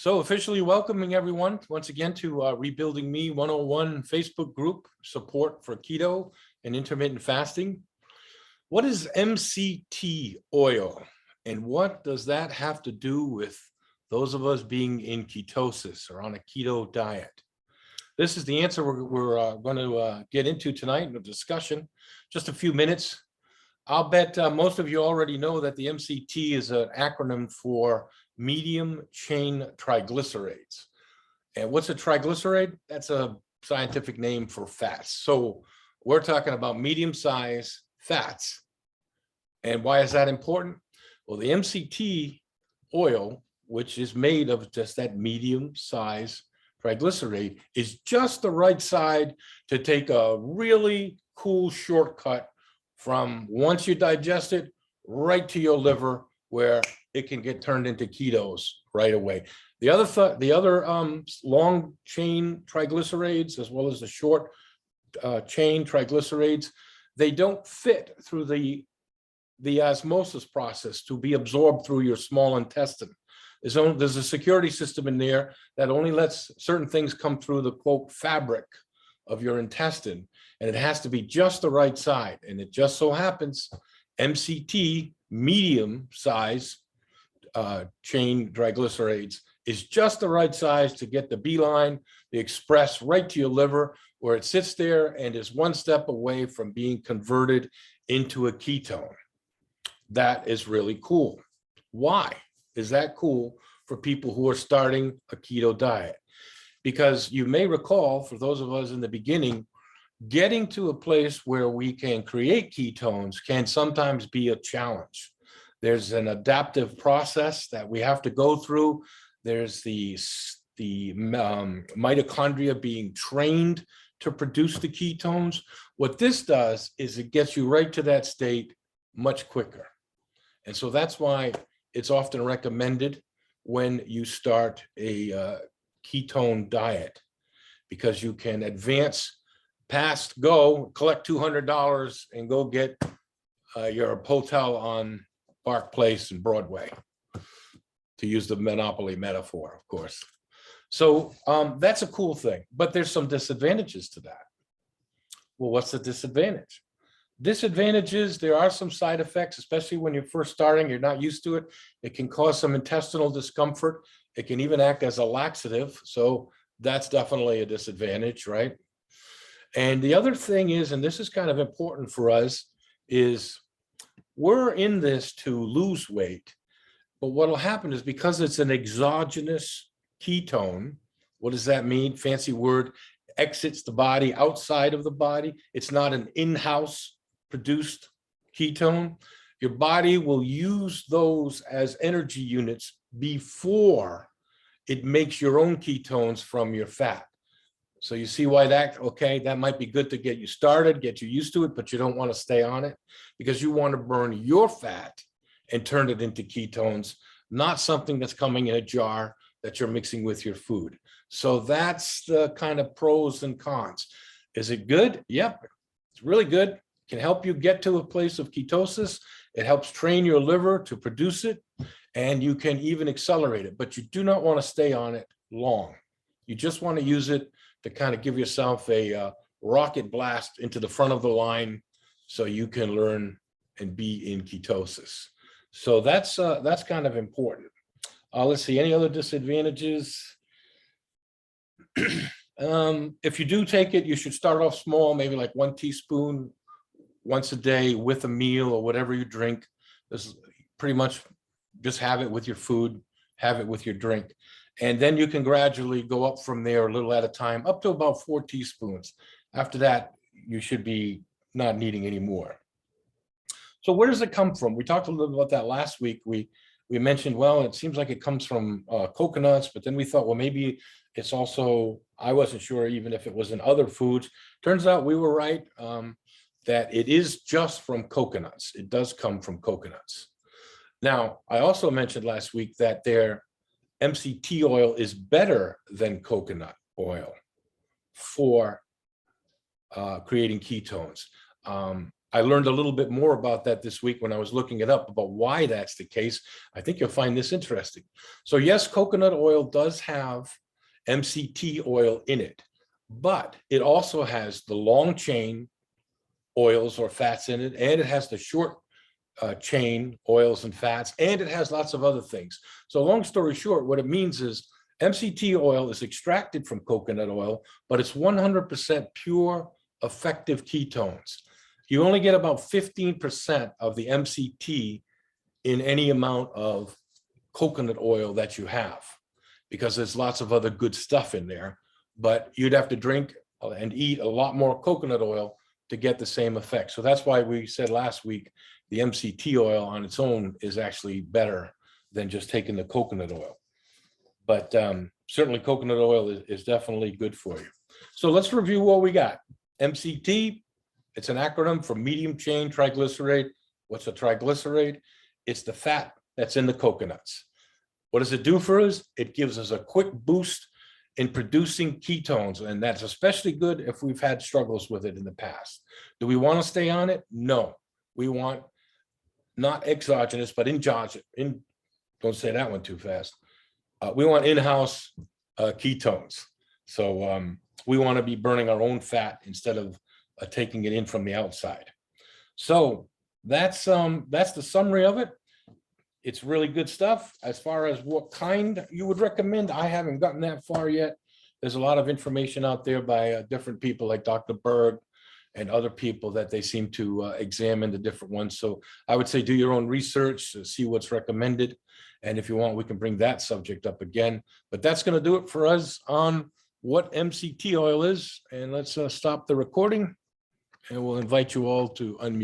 So officially welcoming everyone once again to Rebuilding Me 101 Facebook group support for keto and intermittent fasting. What is MCT oil and what does that have to do with those of us being in ketosis or on a keto diet? This is the answer we're going to get into tonight in the discussion. Just a few minutes. I'll bet most of you already know that the MCT is an acronym for medium chain triglycerides. And what's a triglyceride? That's a scientific name for fats. So we're talking about medium size fats. And why is that important? Well, the MCT oil, which is made of just that medium size triglyceride, is just the right side to take a really cool shortcut from once you digest it right to your liver, where it can get turned into ketos right away. The other long chain triglycerides, as well as the short chain triglycerides, they don't fit through the osmosis process to be absorbed through your small intestine. There's a security system in there that only lets certain things come through the quote fabric of your intestine, and it has to be just the right side. And it just so happens MCT, medium size chain triglycerides, is just the right size to get the beeline, the express right to your liver, where it sits there and is one step away from being converted into a ketone. That is really cool. Why is that cool for people who are starting a keto diet? Because you may recall, for those of us in the beginning, getting to a place where we can create ketones can sometimes be a challenge. There's an adaptive process that we have to go through. There's the mitochondria being trained to produce the ketones. What this does is it gets you right to that state much quicker. And so that's why it's often recommended when you start a ketone diet, because you can advance past, collect $200 and go get your hotel on Park Place and Broadway, to use the Monopoly metaphor, of course. So that's a cool thing, but there's some disadvantages to that. Well, what's the disadvantage? Disadvantages, there are some side effects, especially when you're first starting, you're not used to it. It can cause some intestinal discomfort. It can even act as a laxative. So that's definitely a disadvantage, right? And the other thing is, and this is kind of important for us, is we're in this to lose weight. But what will happen is, because it's an exogenous ketone, what does that mean? Fancy word, exits the body, outside of the body. It's not an in-house produced ketone. Your body will use those as energy units before it makes your own ketones from your fat. So you see why that might be good to get you started, get you used to it, but you don't want to stay on it, because you want to burn your fat and turn it into ketones, not something that's coming in a jar that you're mixing with your food. So that's the kind of pros and cons. Is it good? Yep, it's really good. It can help you get to a place of ketosis. It helps train your liver to produce it, and you can even accelerate it, but you do not want to stay on it long. You just want to use it to kind of give yourself a rocket blast into the front of the line so you can learn and be in ketosis. So that's kind of important. Let's see, any other disadvantages? If you do take it, you should start off small, maybe like 1 teaspoon once a day with a meal or whatever you drink. This is pretty much just have it with your food, have it with your drink. And then you can gradually go up from there a little at a time, up to about 4 teaspoons. After that, you should be not needing any more. So where does it come from? We talked a little about that last week. We mentioned, well, it seems like it comes from coconuts, but then we thought, well, maybe it's also, I wasn't sure even if it was in other foods. Turns out we were right, that it is just from coconuts. It does come from coconuts. Now, I also mentioned last week that their MCT oil is better than coconut oil for creating ketones. I learned a little bit more about that this week when I was looking it up about why that's the case. I think you'll find this interesting. So yes, coconut oil does have MCT oil in it, but it also has the long chain oils or fats in it, and it has the short chain oils and fats, and it has lots of other things. So long story short, what it means is MCT oil is extracted from coconut oil, but it's 100% pure, effective ketones. You only get about 15% of the MCT in any amount of coconut oil that you have, because there's lots of other good stuff in there, but you'd have to drink and eat a lot more coconut oil to get the same effect. So that's why we said last week, the MCT oil on its own is actually better than just taking the coconut oil. But certainly coconut oil is definitely good for you. So let's review what we got. MCT, it's an acronym for medium chain triglyceride. What's a triglyceride? It's the fat that's in the coconuts. What does it do for us? It gives us a quick boost in producing ketones, and that's especially good if we've had struggles with it in the past. Do we want to stay on it? No. We want not exogenous, but endogenous. Don't say that one too fast. We want in-house ketones. So we want to be burning our own fat instead of taking it in from the outside. So that's the summary of it. It's really good stuff. As far as what kind you would recommend, I haven't gotten that far yet. There's a lot of information out there by different people like Dr. Berg and other people that they seem to examine the different ones. So I would say do your own research, see what's recommended. And if you want, we can bring that subject up again. But that's going to do it for us on what MCT oil is. And let's stop the recording, and we'll invite you all to unmute.